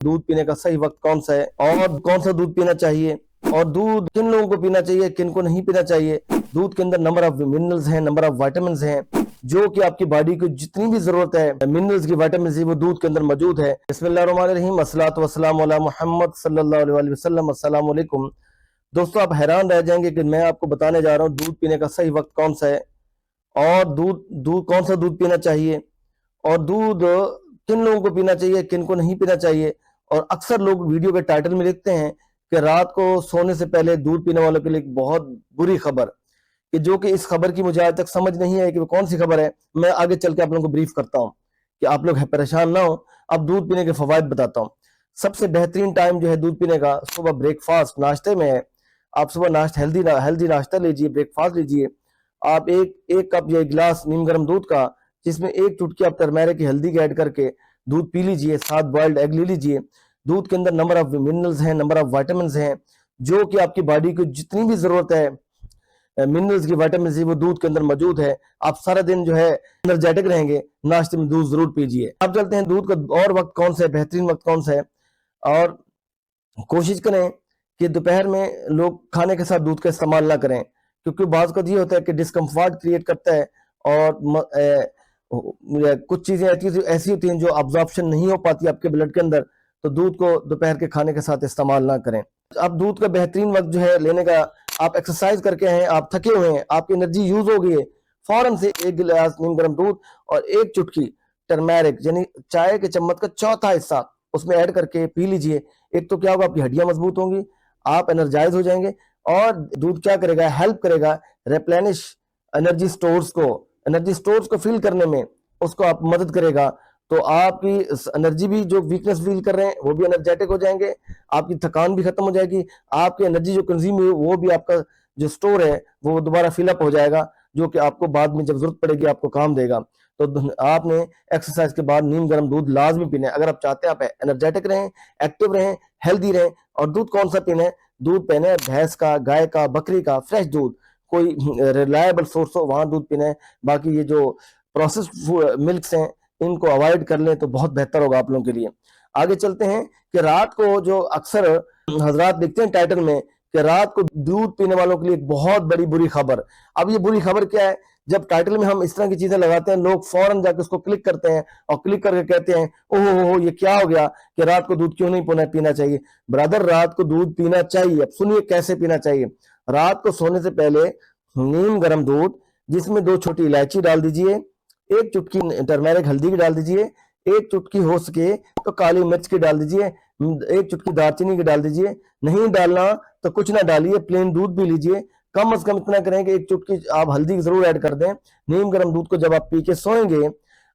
दूध पीने का सही वक्त कौन सा है और कौन सा दूध पीना चाहिए और दूध किन लोगों को पीना चाहिए, किन को नहीं पीना चाहिए। दूध के अंदर नंबर ऑफ मिनरल्स हैं, नंबर ऑफ विटामिन हैं, जो कि आपकी बॉडी को जितनी भी जरूरत है मिनरल्स की, विटामिन की, वो दूध के अंदर मौजूद है। बिस्मिल्लाहिर्रहमानिर्रहीम, अस्सलातु वस्सलामु अला मुहम्मद सल्लल्लाहु अलैहि वसल्लम। अस्सलाम वालेकुम दोस्तों, आप हैरान रह जाएंगे कि मैं आपको बताने जा रहा हूँ दूध पीने का सही वक्त कौन सा है और दूध दूध कौन सा दूध पीना चाहिए और दूध किन लोगों को पीना चाहिए, किन को नहीं पीना चाहिए। और अक्सर लोग वीडियो के टाइटल में लिखते हैं कि रात को सोने से पहले दूध पीने वालों के लिए एक बहुत बुरी खबर, कि जो कि इस खबर की मुझे आज तक समझ नहीं है कि वो कौन सी खबर है। मैं आगे चल के आप लोगों को ब्रीफ करता हूँ कि आप लोग परेशान ना हो। अब दूध पीने के फवायद बताता हूँ। सबसे बेहतरीन टाइम जो है दूध पीने का सुबह ब्रेकफास्ट नाश्ते में है। आप सुबह नाश्ता हेल्दी नाश्ता लीजिए, ब्रेकफास्ट लीजिए। आप एक कप या एक गिलास नीम गर्म दूध का, जिसमें एक चुटकी आप टर्मेरिक की हल्दी के ऐड करके दूध पी लीजिए। 7 बॉइल्ड एग ले लीजिए। दूध के अंदर नंबर ऑफ मिनरल्स हैं, नंबर ऑफ विटामिन हैं, जो कि आपकी बॉडी को जितनी भी जरूरत है मिनरल्स की, विटामिन की, वो दूध के अंदर मौजूद है। आप सारा दिन जो है एनर्जेटिक रहेंगे। नाश्ते में दूध जरूर पीजिए। अब चलते हैं दूध का और वक्त कौन सा है, बेहतरीन वक्त कौन सा है। और कोशिश करें कि दोपहर में लोग खाने के साथ दूध का इस्तेमाल ना करें, क्योंकि बाज़ ये होता है कि डिस्कम्फर्ट क्रिएट करता है और कुछ चीजें ऐसी होती हैं जो अब्जॉर्प्शन नहीं हो पाती आपके ब्लड के अंदर, तो दूध को दोपहर के खाने के साथ इस्तेमाल ना करें। अब दूध का बेहतरीन वक्त जो है लेने का, आप एक्सरसाइज करके हैं, आप थके हुए हैं, आपकी एनर्जी यूज हो गई है, फौरन से एक गिलास नीम गर्म दूध और एक चुटकी टर्मेरिक यानी चाय के चम्मच का चौथा हिस्सा उसमें ऐड करके पी लीजिए। एक तो क्या होगा, आपकी हड्डियां मजबूत होंगी, आप एनर्जाइज हो जाएंगे। और दूध क्या करेगा, हेल्प करेगा रेप्लेनिश एनर्जी स्टोर्स को फिल करने में, उसको आप मदद करेगा। तो आपकी एनर्जी भी, जो वीकनेस फील कर रहे हैं वो भी एनर्जेटिक हो जाएंगे, आपकी थकान भी खत्म हो जाएगी, आपकी एनर्जी जो कंज्यूम हुई वो भी आपका जो स्टोर है वो दोबारा फिलअप हो जाएगा, जो कि आपको बाद में जब जरूरत पड़ेगी आपको काम देगा। तो आपने एक्सरसाइज के बाद नीम गर्म दूध लाजमी पीना है, अगर आप चाहते हैं आप एनर्जेटिक रहें, एक्टिव रहें, हेल्दी रहें। और दूध कौन सा पीना है, दूध पीना है भैंस का, गाय का, बकरी का, फ्रेश दूध, कोई रिलायबल सोर्स हो वहां दूध पीना है। बाकी ये जो प्रोसेस्ड मिल्क्स हैं इनको अवॉइड कर लें तो बहुत बेहतर होगा आप लोगों के लिए। आगे चलते हैं कि रात को जो अक्सर हजरात लिखते हैं टाइटल में कि रात को दूध पीने वालों के लिए एक बहुत बड़ी बुरी खबर। अब ये बुरी खबर क्या है, जब टाइटल में हम इस तरह की चीजें लगाते हैं लोग फौरन जाकर उसको क्लिक करते हैं और क्लिक करके कहते हैं ओहो ये क्या हो गया कि रात को दूध क्यों नहीं पीना चाहिए। ब्रदर, रात को दूध पीना चाहिए। अब सुनिए कैसे पीना चाहिए। रात को सोने से पहले नीम गर्म दूध, जिसमें 2 छोटी इलायची डाल दीजिए, एक चुटकी टर्मेरिक हल्दी की डाल दीजिए, एक चुटकी हो सके तो काली मिर्च की डाल दीजिए, एक चुटकी दालचीनी की डाल दीजिए। नहीं डालना तो कुछ ना डालिए, प्लेन दूध भी लीजिए। कम से कम इतना करें कि एक चुटकी आप हल्दी जरूर ऐड कर दें। नीम गर्म दूध को जब आप पी के सोएंगे,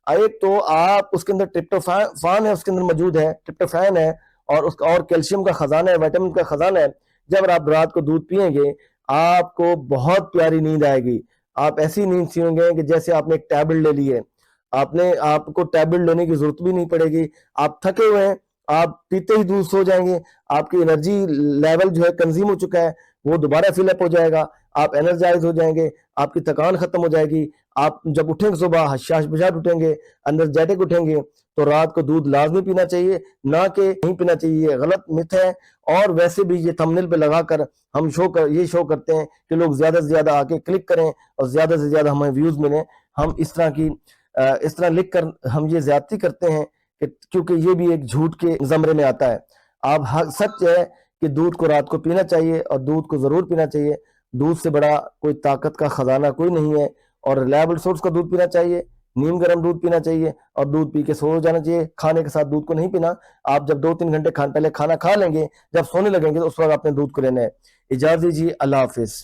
एक तो आप उसके अंदर ट्रिप्टोफान है, उसके अंदर मौजूद है, ट्रिप्टोफैन है और उसका और कैल्शियम का खजाना है, विटामिन का खजाना है। जब आप रात को दूध पियेंगे आपको बहुत प्यारी नींद आएगी। आप ऐसी नींद सोएंगे कि जैसे आपने एक टैबलेट ले ली है। आपको टैबलेट लेने की जरूरत भी नहीं पड़ेगी। आप थके हुए हैं, आप पीते ही दूध सो जाएंगे, आपकी एनर्जी लेवल जो है कंज्यूम हो चुका है वो दोबारा फिलअप हो जाएगा, आप एनर्जाइज हो जाएंगे, आपकी थकान खत्म हो जाएगी। आप जब उठेंगे सुबह हशाश बजाट उठेंगे, एनर्जेटिक उठेंगे। तो रात को दूध लाजमी पीना चाहिए, ना कि नहीं पीना चाहिए, ये गलत मिथ है। और वैसे भी ये थंबनेल पे लगाकर हम ये शो करते हैं कि लोग ज्यादा से ज्यादा आके क्लिक करें और ज्यादा से ज्यादा हमें व्यूज मिले। हम इस तरह लिख कर हम ये ज्यादती करते हैं क्योंकि ये भी एक झूठ के जमरे में आता है। सच है कि दूध को रात को पीना चाहिए और दूध को जरूर पीना चाहिए। दूध से बड़ा कोई ताकत का खजाना कोई नहीं है। और रिलायबल सोर्स का दूध पीना चाहिए, नीम गर्म दूध पीना चाहिए और दूध पी के सो जाना चाहिए। खाने के साथ दूध को नहीं पीना। आप जब 2-3 घंटे पहले खाना खा लेंगे, जब सोने लगेंगे तो उस वक्त आपने दूध को लेना है। इजाजत दीजिए, अल्लाह हाफिज।